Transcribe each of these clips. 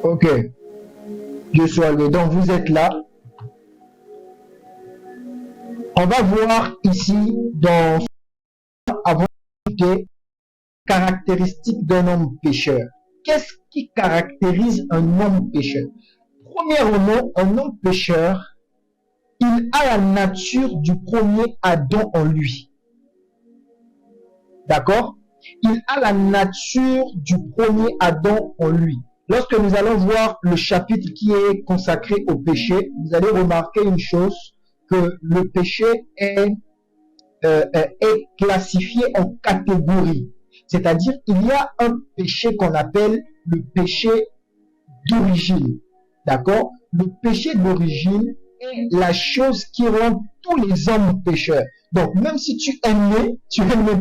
Ok, Dieu soit loué. Donc vous êtes là. On va voir ici dans avant des caractéristiques d'un homme pécheur. Qu'est-ce qui caractérise un homme pécheur? Premièrement, un homme pécheur, il a la nature du premier Adam en lui. D'accord? Il a la nature du premier Adam en lui. Lorsque nous allons voir le chapitre qui est consacré au péché, vous allez remarquer une chose, que le péché est classifié en catégories. C'est-à-dire, il y a un péché qu'on appelle le péché d'origine. D'accord? Le péché d'origine est la chose qui rend tous les hommes pécheurs. Donc, même si tu es né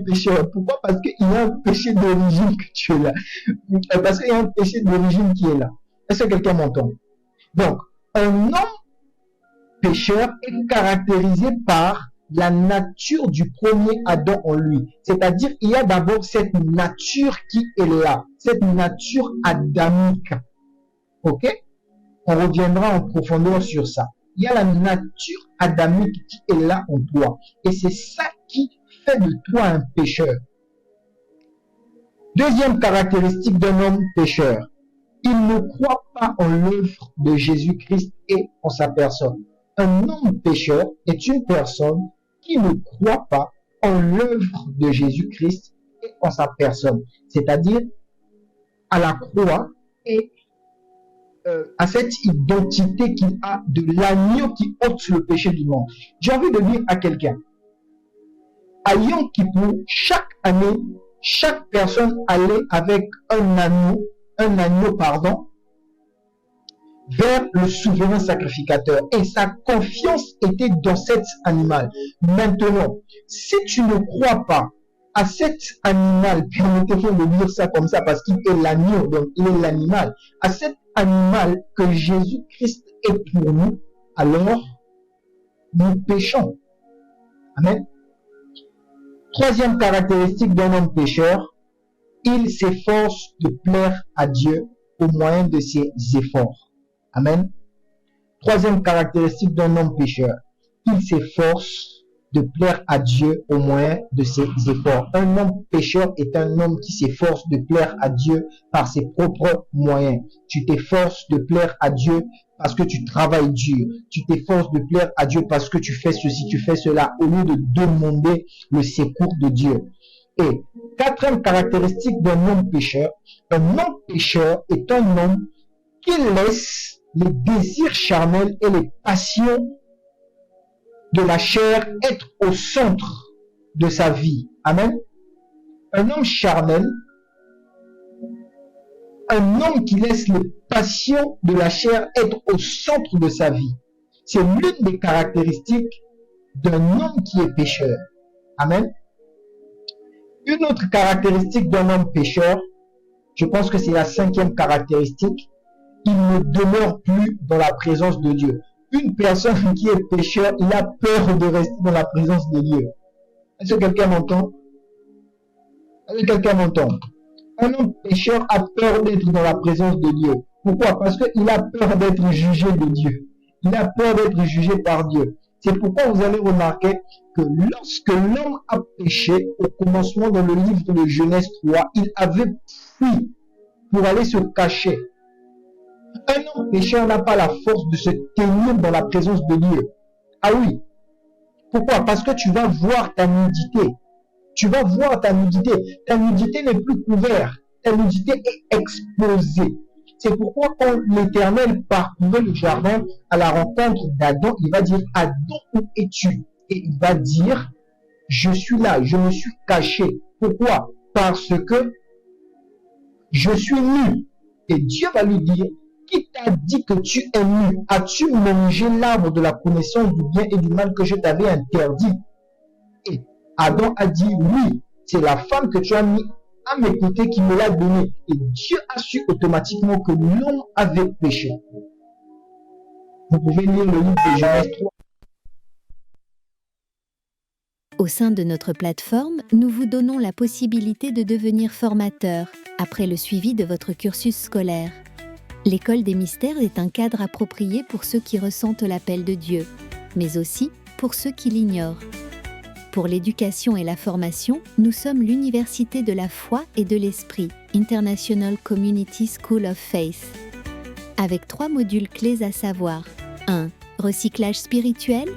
pécheur. Pourquoi? Parce qu'il y a un péché d'origine que tu es là. Parce qu'il y a un péché d'origine qui est là. Est-ce que quelqu'un m'entend? Donc, un homme pécheur est caractérisé par la nature du premier Adam en lui. C'est-à-dire, il y a d'abord cette nature qui est là, cette nature adamique. Ok? On reviendra en profondeur sur ça. Il y a la nature adamique qui est là en toi. Et c'est ça qui fait de toi un pécheur. Deuxième caractéristique d'un homme pécheur, il ne croit pas en l'œuvre de Jésus-Christ et en sa personne. Un homme pécheur est une personne qui ne croit pas en l'œuvre de Jésus-Christ et en sa personne. C'est-à-dire à la croix et à cette identité qu'il a de l'agneau qui ôte le péché du monde. J'ai envie de dire à quelqu'un, à Yom Kippour, chaque année, chaque personne allait avec un agneau, vers le souverain sacrificateur. Et sa confiance était dans cet animal. Maintenant, si tu ne crois pas à cet animal, permettez-moi de dire ça comme ça parce qu'il est l'agneau, donc il est l'animal, à cet animal que Jésus-Christ est pour nous, alors nous péchons. Amen. Troisième caractéristique d'un homme pécheur, il s'efforce de plaire à Dieu au moyen de ses efforts. Amen. Troisième caractéristique d'un homme pécheur, il s'efforce de plaire à Dieu au moyen de ses efforts. Un homme pécheur est un homme qui s'efforce de plaire à Dieu par ses propres moyens. Tu t'efforces de plaire à Dieu parce que tu travailles dur. Tu t'efforces de plaire à Dieu parce que tu fais ceci, tu fais cela, au lieu de demander le secours de Dieu. Et quatrième caractéristique d'un homme pécheur, un homme pécheur est un homme qui laisse les désirs charnels et les passions de la chair être au centre de sa vie. Amen. Un homme charnel, un homme qui laisse les passions de la chair être au centre de sa vie. C'est l'une des caractéristiques d'un homme qui est pécheur. Amen. Une autre caractéristique d'un homme pécheur, je pense que c'est la cinquième caractéristique, il ne demeure plus dans la présence de Dieu. Une personne qui est pécheur, il a peur de rester dans la présence de Dieu. Est-ce que quelqu'un m'entend? Est-ce que quelqu'un m'entend? Un homme pécheur a peur d'être dans la présence de Dieu. Pourquoi? Parce qu'il a peur d'être jugé de Dieu. Il a peur d'être jugé par Dieu. C'est pourquoi vous allez remarquer que lorsque l'homme a péché, au commencement dans le livre de Genèse 3, il avait fui pour aller se cacher. Un homme pécheur n'a pas la force de se tenir dans la présence de Dieu. Ah oui. Pourquoi? Parce que tu vas voir ta nudité. Tu vas voir ta nudité. Ta nudité n'est plus couverte. Ta nudité est exposée. C'est pourquoi quand l'Éternel parcourait le jardin à la rencontre d'Adam, il va dire, Adam, où es-tu? Et il va dire, je suis là, je me suis caché. Pourquoi? Parce que je suis nu. Et Dieu va lui dire, qui t'a dit que tu es nu? As-tu mangé l'arbre de la connaissance du bien et du mal que je t'avais interdit? Et Adam a dit, oui, c'est la femme que tu as mis à mes côtés qui me l'a donnée. Et Dieu a su automatiquement que l'homme avait péché. Vous pouvez lire le livre de Genèse 3. Au sein de notre plateforme, nous vous donnons la possibilité de devenir formateur après le suivi de votre cursus scolaire. L'école des mystères est un cadre approprié pour ceux qui ressentent l'appel de Dieu, mais aussi pour ceux qui l'ignorent. Pour l'éducation et la formation, nous sommes l'Université de la foi et de l'Esprit, International Community School of Faith, avec 3 modules clés à savoir 1. Recyclage spirituel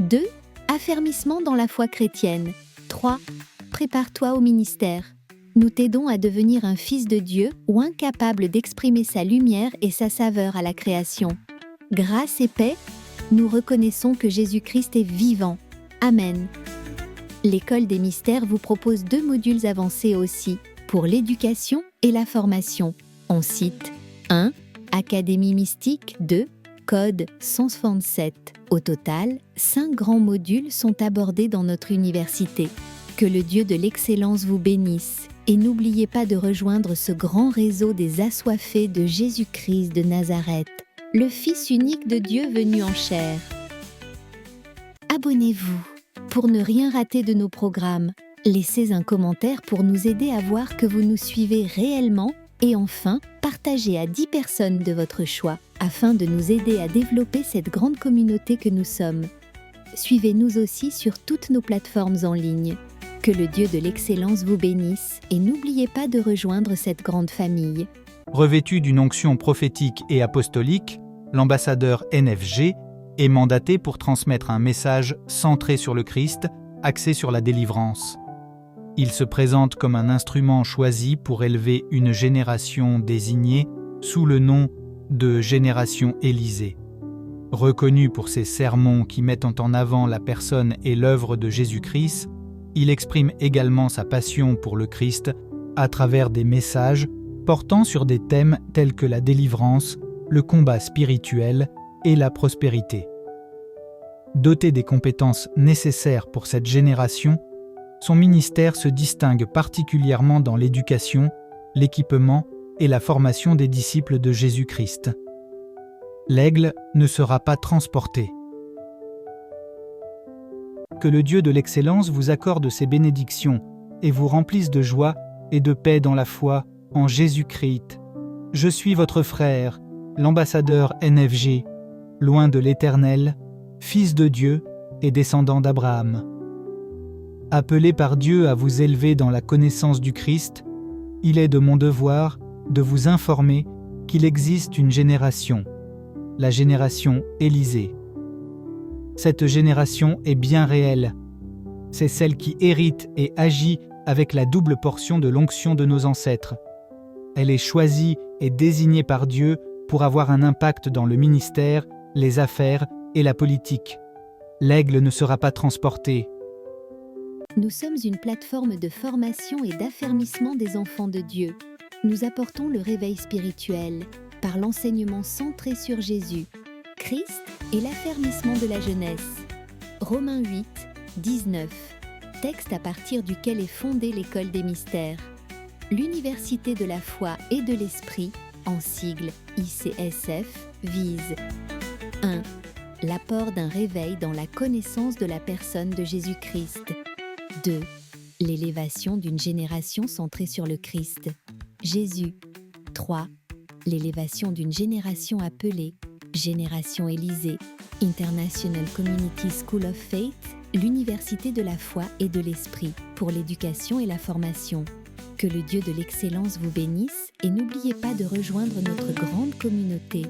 2. Affermissement dans la foi chrétienne 3. Prépare-toi au ministère. Nous t'aidons à devenir un fils de Dieu ou incapable d'exprimer sa lumière et sa saveur à la création. Grâce et paix, nous reconnaissons que Jésus-Christ est vivant. Amen. L'école des mystères vous propose 2 modules avancés aussi, pour l'éducation et la formation. On cite 1. Académie mystique 2. Code 167. Au total, 5 grands modules sont abordés dans notre université. Que le Dieu de l'excellence vous bénisse et n'oubliez pas de rejoindre ce grand réseau des assoiffés de Jésus-Christ de Nazareth, le Fils unique de Dieu venu en chair. Abonnez-vous pour ne rien rater de nos programmes. Laissez un commentaire pour nous aider à voir que vous nous suivez réellement et enfin, partagez à 10 personnes de votre choix afin de nous aider à développer cette grande communauté que nous sommes. Suivez-nous aussi sur toutes nos plateformes en ligne. Que le Dieu de l'excellence vous bénisse et n'oubliez pas de rejoindre cette grande famille. Revêtu d'une onction prophétique et apostolique, l'ambassadeur NFG est mandaté pour transmettre un message centré sur le Christ, axé sur la délivrance. Il se présente comme un instrument choisi pour élever une génération désignée sous le nom de Génération Élysée. Reconnu pour ses sermons qui mettent en avant la personne et l'œuvre de Jésus-Christ, il exprime également sa passion pour le Christ à travers des messages portant sur des thèmes tels que la délivrance, le combat spirituel et la prospérité. Doté des compétences nécessaires pour cette génération, son ministère se distingue particulièrement dans l'éducation, l'équipement et la formation des disciples de Jésus-Christ. L'aigle ne sera pas transporté. Que le Dieu de l'excellence vous accorde ses bénédictions et vous remplisse de joie et de paix dans la foi en Jésus-Christ. Je suis votre frère, l'ambassadeur NFG, loin de l'Éternel, fils de Dieu et descendant d'Abraham. Appelé par Dieu à vous élever dans la connaissance du Christ, il est de mon devoir de vous informer qu'il existe une génération, la génération Élysée. Cette génération est bien réelle. C'est celle qui hérite et agit avec la double portion de l'onction de nos ancêtres. Elle est choisie et désignée par Dieu pour avoir un impact dans le ministère, les affaires et la politique. L'aigle ne sera pas transporté. Nous sommes une plateforme de formation et d'affermissement des enfants de Dieu. Nous apportons le réveil spirituel par l'enseignement centré sur Jésus, Christ et l'affermissement de la jeunesse. Romains 8, 19, texte à partir duquel est fondée l'école des mystères. L'Université de la foi et de l'Esprit, en sigle ICSF, vise 1. L'apport d'un réveil dans la connaissance de la personne de Jésus-Christ. 2. L'élévation d'une génération centrée sur le Christ, Jésus. 3. L'élévation d'une génération appelée Génération Élysée, International Community School of Faith, l'Université de la foi et de l'Esprit, pour l'éducation et la formation. Que le Dieu de l'excellence vous bénisse et n'oubliez pas de rejoindre notre grande communauté.